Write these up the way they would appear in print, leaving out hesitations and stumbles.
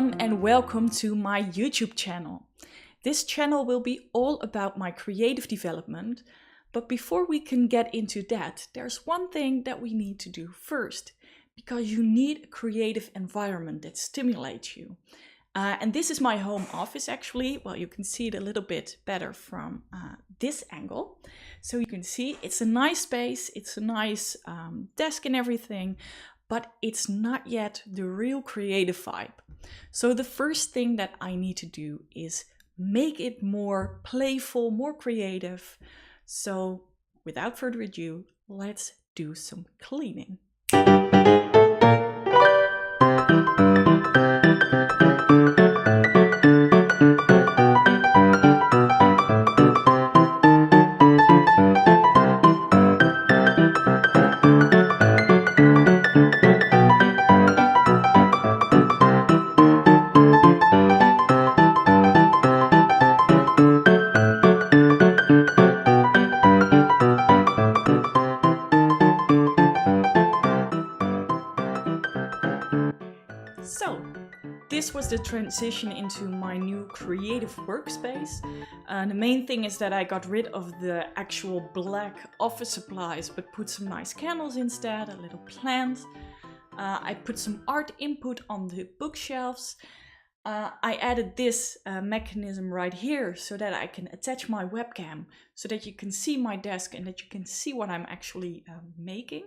everyone and welcome to my YouTube channel. This channel will be all about my creative development, but before we can get into that, there's one thing that we need to do first, because you need a creative environment that stimulates you. And this is my home office actually. Well, you can see it a little bit better from this angle. So you can see it's a nice space, it's a nice desk and everything, but it's not yet the real creative vibe. So the first thing that I need to do is make it more playful, more creative. So without further ado, let's do some cleaning. So, this was the transition into my new creative workspace. The main thing is that I got rid of the actual black office supplies, but put some nice candles instead, a little plant. I put some art input on the bookshelves. I added this mechanism right here so that I can attach my webcam so that you can see my desk and that you can see what I'm actually making.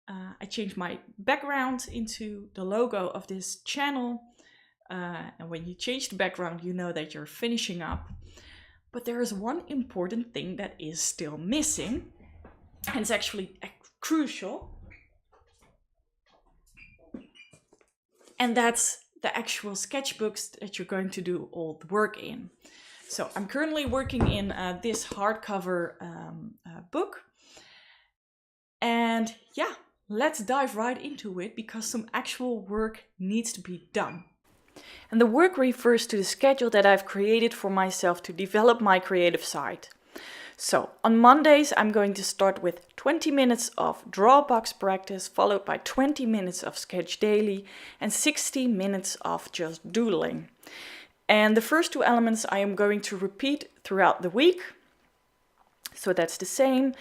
I changed my background into the logo of this channel. And when you change the background, you know that you're finishing up. But there is one important thing that is still missing. And it's actually crucial. And that's the actual sketchbooks that you're going to do all the work in. So I'm currently working in this hardcover book. And yeah. Let's dive right into it because some actual work needs to be done. And the work refers to the schedule that I've created for myself to develop my creative side. So on Mondays I'm going to start with 20 minutes of Drawbox practice, followed by 20 minutes of Sketch Daily and 60 minutes of just doodling. And the first two elements I am going to repeat throughout the week. So that's the same.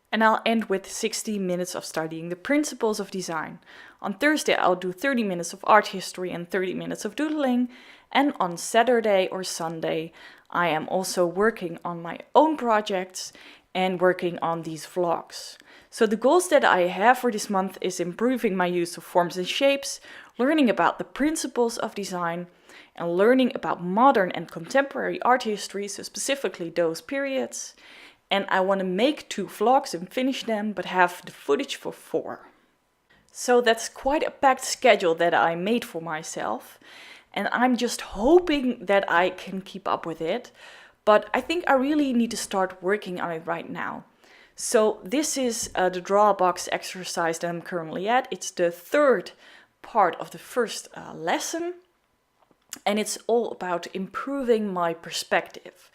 And I'll end with 60 minutes of studying the principles of design. On Thursday, I'll do 30 minutes of art history and 30 minutes of doodling. And on Saturday or Sunday, I am also working on my own projects and working on these vlogs. So the goals that I have for this month is improving my use of forms and shapes, learning about the principles of design, and learning about modern and contemporary art history, so specifically those periods. And I want to make 2 vlogs and finish them, but have the footage for 4. So that's quite a packed schedule that I made for myself. And I'm just hoping that I can keep up with it. But I think I really need to start working on it right now. So this is the Drawbox exercise that I'm currently at. It's the 3rd part of the first lesson. And it's all about improving my perspective.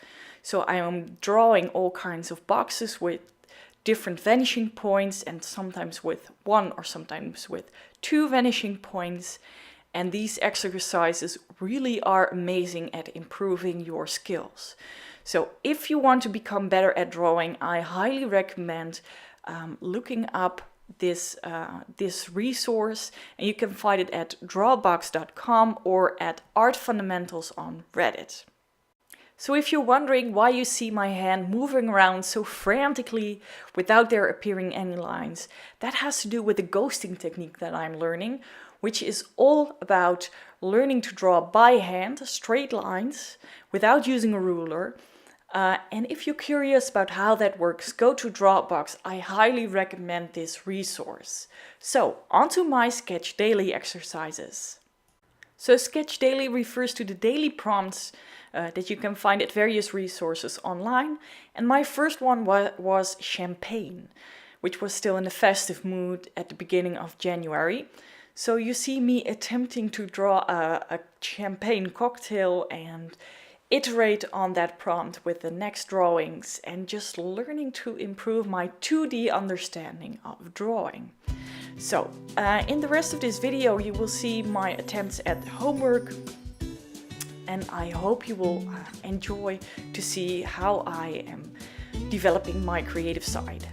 So I am drawing all kinds of boxes with different vanishing points and sometimes with 1 or sometimes with 2 vanishing points. And these exercises really are amazing at improving your skills. So if you want to become better at drawing, I highly recommend looking up this resource. And you can find it at drawbox.com or at Art Fundamentals on Reddit. So if you're wondering why you see my hand moving around so frantically without there appearing any lines, that has to do with the ghosting technique that I'm learning, which is all about learning to draw by hand, straight lines, without using a ruler. And if you're curious about how that works, go to Drawbox. I highly recommend this resource. So, onto my Sketch Daily exercises. So Sketch Daily refers to the daily prompts that you can find at various resources online. And my first one was champagne, which was still in a festive mood at the beginning of January. So you see me attempting to draw a champagne cocktail and iterate on that prompt with the next drawings and just learning to improve my 2D understanding of drawing. So in the rest of this video you will see my attempts at homework, and I hope you will enjoy to see how I am developing my creative side.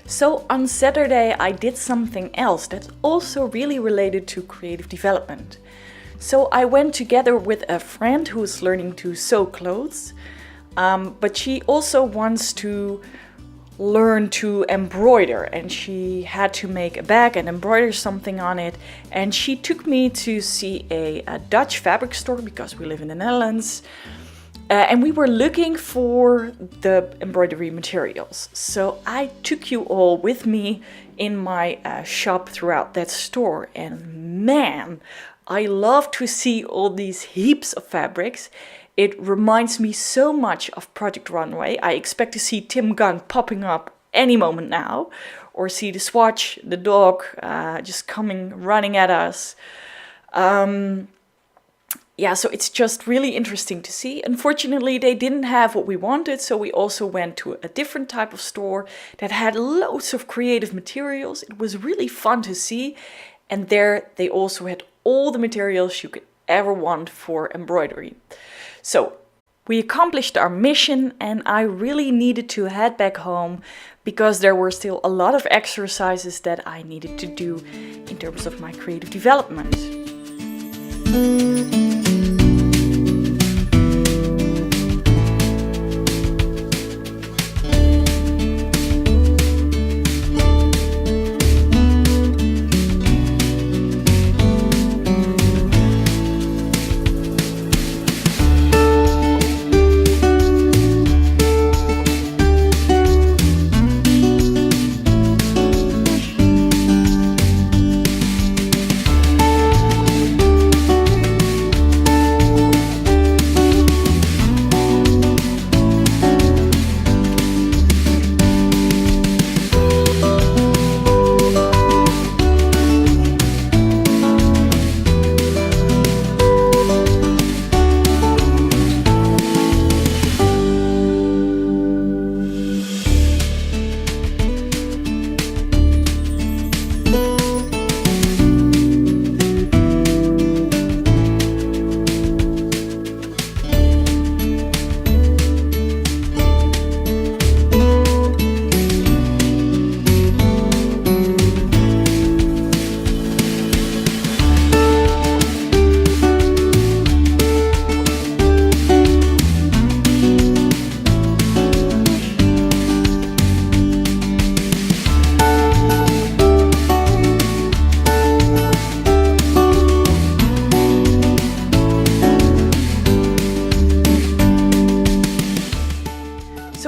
So on Saturday I did something else that's also really related to creative development. So I went together with a friend who is learning to sew clothes, but she also wants to learn to embroider, and she had to make a bag and embroider something on it, and she took me to see a Dutch fabric store because we live in the Netherlands. And we were looking for the embroidery materials. So I took you all with me in my shop throughout that store. And man, I love to see all these heaps of fabrics. It reminds me so much of Project Runway. I expect to see Tim Gunn popping up any moment now. Or see the Swatch, the dog, just running at us. Yeah, so it's just really interesting to see. Unfortunately, they didn't have what we wanted, so we also went to a different type of store that had loads of creative materials. It was really fun to see, and there they also had all the materials you could ever want for embroidery. So we accomplished our mission, and I really needed to head back home because there were still a lot of exercises that I needed to do in terms of my creative development.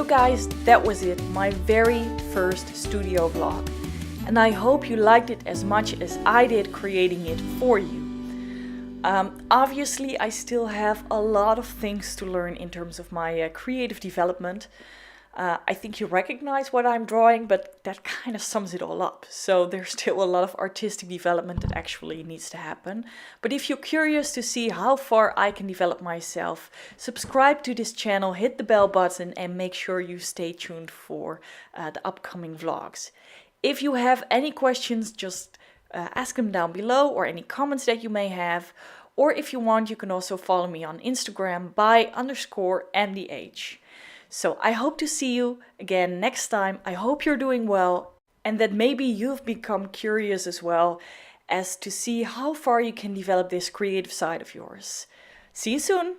Guys, that was it, my very first studio vlog, and I hope you liked it as much as I did creating it for you. Obviously I still have a lot of things to learn in terms of my creative development. I think you recognize what I'm drawing, but that kind of sums it all up. So there's still a lot of artistic development that actually needs to happen. But if you're curious to see how far I can develop myself, subscribe to this channel, hit the bell button, and make sure you stay tuned for the upcoming vlogs. If you have any questions, just ask them down below, or any comments that you may have. Or if you want, you can also follow me on Instagram by_MDH. So I hope to see you again next time. I hope you're doing well, and that maybe you've become curious as well as to see how far you can develop this creative side of yours. See you soon!